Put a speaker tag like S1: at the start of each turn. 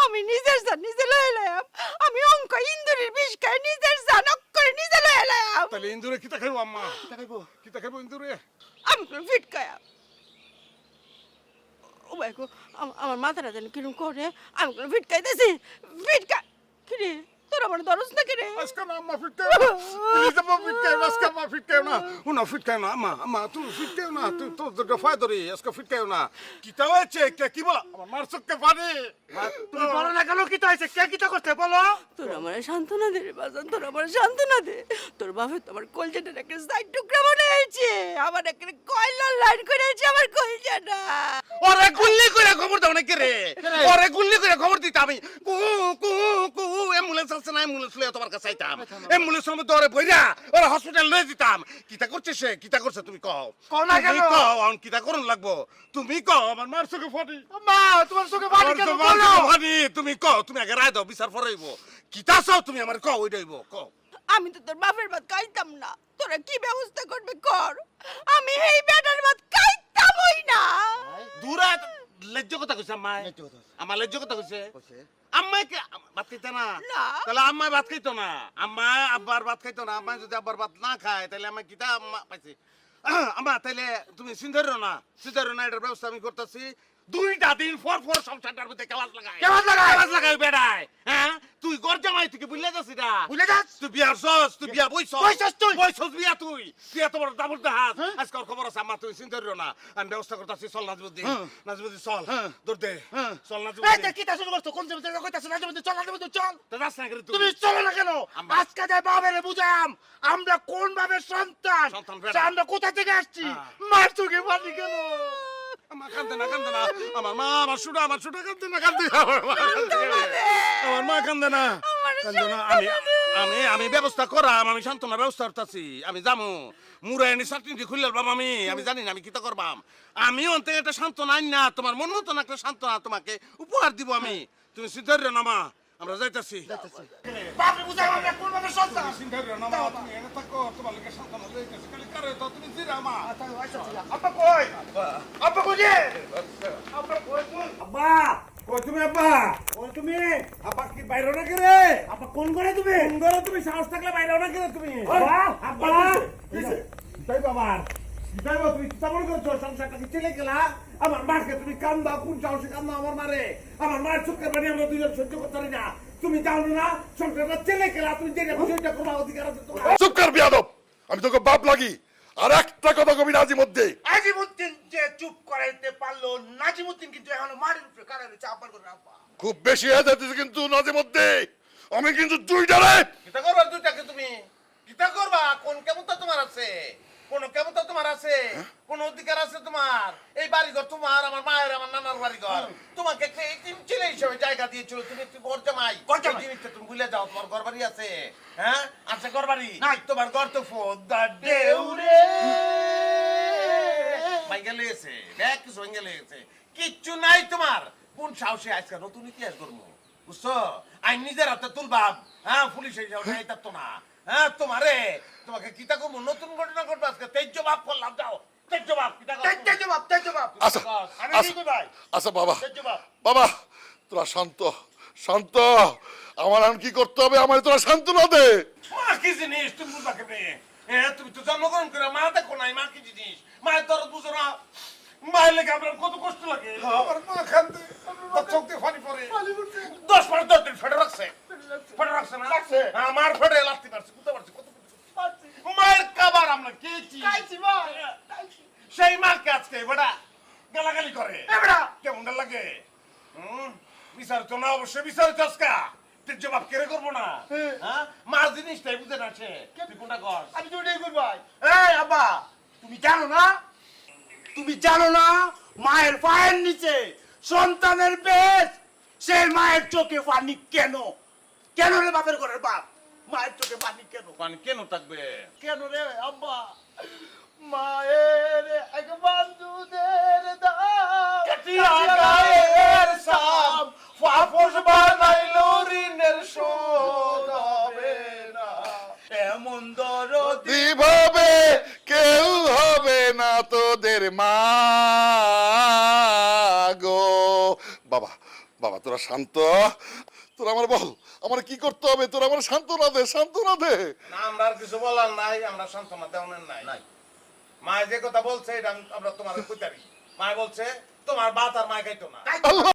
S1: আমি নিজের জান নিজে লয়ে এলাম। আমি অঙ্ক ইন্দুরের বিষ খাই নিজের জান করে নিজে লয়ে এলাম।
S2: তাহলে ইন্দুরে কিতা খাইবো আম্মা? কিতা খাইবো ইন্দুরে?
S1: আমি কোনো ফিট খায়া ও ভাই গো, আমার মাথাটা যেন কিরম করে। আমি কোনো ফিট খাইতেছি। ফিট খা কিরে তোর আমার দরজ না কিরে?
S2: আজকে না আম্মা ফিট খাইবো না। প্লিজ আম্মা ফিট খাইবো না। আজকে আম্মা ফিট খাইবো না। উনা ফিট খাইবো না আম্মা। আম্মা তুমি ফিট খাইবো না। তুই তোর দফায় ধরি আজকে ফিট খাইবো না। কিতা হয়েছে? কে কি বলা? আমার মার চোখকে পানি।
S3: তুমি বলো না কেন কিতা হয়েছে? কে কিতা করতে বলো?
S1: তোর আমার সান্ত্বনা দে রে বাজান, তোর আমার সান্ত্বনা দে। তোর বাপে তোমার কলজাটার একটা সাইড টুকরা বানাইছে, আমার একটা কয়লা লাইন করেছে আমার কলজাটা।
S2: ওরে গুল্লি করে খবর দাও না কে রে? ওরে গুল্লি করে খবর দিতে আমি কু কু কু অ্যাম্বুলেন্স আছে না? অ্যাম্বুলেন্স লইয়া তোমার কাছে আইতাম। অ্যাম্বুলেন্সের মধ্যে ওরে বইরা ওরে হসপিটাল লয়ে দিতাম। কিতা করছে সে? কিতা করছে তুমি কও?
S3: কও না কেন?
S2: তুমি কও অন কিতা করন লাগবো? তুমি কও আমার মার চোখে ফাটি।
S3: মা তোমার চোখে পানি কেন বলো?
S2: ফাটি তুমি কও, তুমি আগে রায় দাও, বিচার ফরাইব। কিতা চাও তুমি আমার কও, ওইটাইব কও।
S1: আমি তো তোর বাপের ভাত খাইতাম না, তোরা কি ব্যবস্থা করবে কর। আমি এই বেটার ভাত খাইতামই না।
S2: দূরা লজ্জ কথা কইছে আম্মা। আমার লজ্জ কথা কইছে। আম্মাই কে ভাত খাইতো না?
S1: না।
S2: তাহলে আম্মাই ভাত খাইতো না? আম্মা আব্বার ভাত খাইতো না? আম্মা যদি আব্বার ভাত না খায় তাহলে আমি কিতা আম্মা পাইছি? আম্মা তাইলে তুমি চিন্তারো না, চিন্তারো না, এটার ব্যবস্থা আমি করতেছি। 2টা দিন পর সংসারটার মধ্যে কেলাস লাগাই। কেলাস লাগাই বেড়ায়। হ্যাঁ তুই গর জামাই, তুই কি বুঝলে যাচ্ছি না?
S3: বুঝলে যাস?
S2: তুই বিয়ার সস, তুই বিয়া বইছস।
S3: বইছস তুই?
S2: বইছস বিয়া তুই। বিয়া তোমার দাবল দাহাস। আজকে ওর খবর আছে আম্মা, তুমি চিন্তারো না। আমি ব্যবস্থা করতেছি। চল নাজবুদ্দিন, নাজবুদ্দিন চল। দূর দে। চল
S3: এই
S2: নাজবুদ্দিন।
S3: যে কিতা শুরু করছো? কোন জমিতে কইতাছ না জমিতে চল না জমিতে চল।
S2: তো যাস না করে
S3: তুমি চলো না কেন? আজকে যাই বাবারে বুঝাম আমরা কোন ভাবের সন্তান,
S2: সন্তান বেড়া।
S3: সে আমরা কোথা থেকে আসছি।
S2: হ্যাঁ।
S3: মার চোখে পানি কেন?
S2: আমার কান্দে না, কান্দে না। আমার মা, আমার সুডা কান্দে না, কান্দে না। আমার মা কান্দে না, কান্দে না। আমি ব্যবস্থা করাম, আমি সান্ত্বনা ব্যবস্থা করতেছি। আমি যামু মুরায়নি চাটনিটি খুললাম বাবা, আমি জানি না আমি কিতা করবাম। আমি অন্তে একটা সান্ত্বনা আইন না, তোমার মন মতন একটা সান্ত্বনা তোমাকে উপহার দিব আমি। তুমি চিন্তা করিও না মা, আমরা যাইতাছি।
S3: বাপরে বুঝাম আমরা কোন ভাবের সন্তান।
S2: চিন্তা করিও না মা, তুমি এনে থাকো, তোমার লগে সান্ত্বনা লইতাছি। খালি কারে তো তুমি জিরা মা।
S3: আব্বা কই? আব্বা কই রে? আব্বা কই? আব্বা
S2: কই তুমি আব্বা?
S3: কই তুমি?
S2: আব্বা কি বাইরে না করে?
S3: আব্বা কোন ঘরে তুমি?
S2: কোন ঘরে তুমি? সাহস থাকলে বাইরে না করে তুমি?
S3: আব্বা আব্বা
S2: তাই বাবার তাই বাবা, তুমি কিতা মনে করছো সংসারটা কি চলে গেলা? আমার মাকে তুমি কান্দা, কোন সাহসে কান্দা আমার মারে? আমার মায়ের চোখের পানি আমরা দুজন সহ্য করতে পারি না। তুমি জানো না সংসারটা চলে গেলা, তুমি যেটা বিষয়টা কোনো অধিকার আছে তোমার?
S4: চুপ কর বিয়াদব, আমি তোকে বাপ লাগি। আর একটা কথা কবি নাজির মধ্যে।
S3: আজিমউদ্দিন যে চুপ করাইতে পারলো, নাজিমউদ্দিন কিন্তু এখনো মাটির উপরে কারা রয়েছে আব্বার করে। আব্বা
S4: খুব বেশি হয়ে যাচ্ছে কিন্তু নাজির মধ্যে। আমি কিন্তু দুইটারে।
S2: কিতা করবা দুইটাকে তুমি? কিতা করবা? কোন কেমনটা তোমার আছে? কোন কেমনটা তোমার আছে? কোন অধিকার আছে তোমার? এই বাড়িঘর তোমার, আমার মায়ের, আমার নানার বাড়িঘর। তোমাকে একটা এতিম ছেলে হিসেবে জায়গা দিয়েছিল, তুমি একটু ঘর জামাই। এই জিনিসটা তুমি ভুলে যাও, তোমার ঘর বাড়ি আছে? হ্যাঁ আছে ঘর বাড়ি? নাই, তোমার ঘর তো ফোদা দেউরে ভাঙ্গা লেগেছে, দেখ কিছু ভাঙ্গা লেগেছে, কিচ্ছু নাই তোমার। কোন সাহসে আজকে নতুন ইতিহাস করবো, বুঝছো? আইন নিজের হাতে তুলবাম। হ্যাঁ পুলিশ হিসাবে তো না। হ্যাঁ তোমাকে কিতা করবো, নতুন ঘটনা ঘটবো আজকে। তেজ বাপ করলাম, যাও তেজ বাপ। কিতা
S3: তেজ বাপ
S4: আচ্ছা
S3: আমি
S4: আচ্ছা,
S3: কি কই ভাই?
S4: আচ্ছা বাবা,
S3: তেজ বাপ
S4: বাবা তোরা শান্ত শান্ত। আমার আর কি করতে হবে, আমার তোরা সান্ত্বনা দে।
S2: মা কি জিনিস তুমি বুঝবা কেমনে? তুমি তো জন্মগ্রহণ করে মা দেখো নাই, মা কি জিনিস? মায়ের দরদ বুঝো না? মায়ের লেগে আপনার কত কষ্ট লাগে। আমার মা কান্দে, তার চোখ দিয়ে পানি পড়ে। 10 দিন ফেটে রাখছে, ফেটে রাখছে না? হ্যাঁ মার ফেটে লাগতে পারছে, বুঝতে পারছে কত মায়ের কাবার আমরা খেয়েছি। সেই মাকে আজকে বেটা গালাগালি করে, কেমন লাগে? বিচার তো না, অবশ্যই বিচার চস্কা। তুই জবাব কেড়ে করবো না? হ্যাঁ মা জিনিসটাই বুঝে না সে। তুই কোনটা কর?
S3: আমি তো ওটাই কই ভাই। এই আব্বা তুমি জানো না, তুমি জানো না মায়ের পায়ের নিচে সন্তানের পেট, সেই মায়ের চোখে পানি কেন? কেন রে বাপের ঘরের বাপ, মায়ের চোখে পানি কেন?
S2: পানি কেন থাকবে?
S3: কেন রে আব্বা? মায়ের এক বন্ধুদের দাম
S2: কাটিয়া গায়ের সাম, ফাফুস বানাইলো ঋণের শোধ হবে না।
S3: এমন দরদি
S4: দিভাবে কেউ হবে না তোদের মা গো। বাবা বাবা তোরা শান্ত, তোরা আমার বল আমার কি করতে হবে, তোরা আমার সান্ত্বনা দে, সান্ত্বনা দে।
S2: না আমরা আর কিছু বলার নাই, আমরা সান্ত্বনা দেওয়ার নাই। মা যে কথা বলছে এটা আমরা তোমাদের কইতারি। মা বলছে তোমার বাত আর মা খাইতো না।
S4: আল্লাহ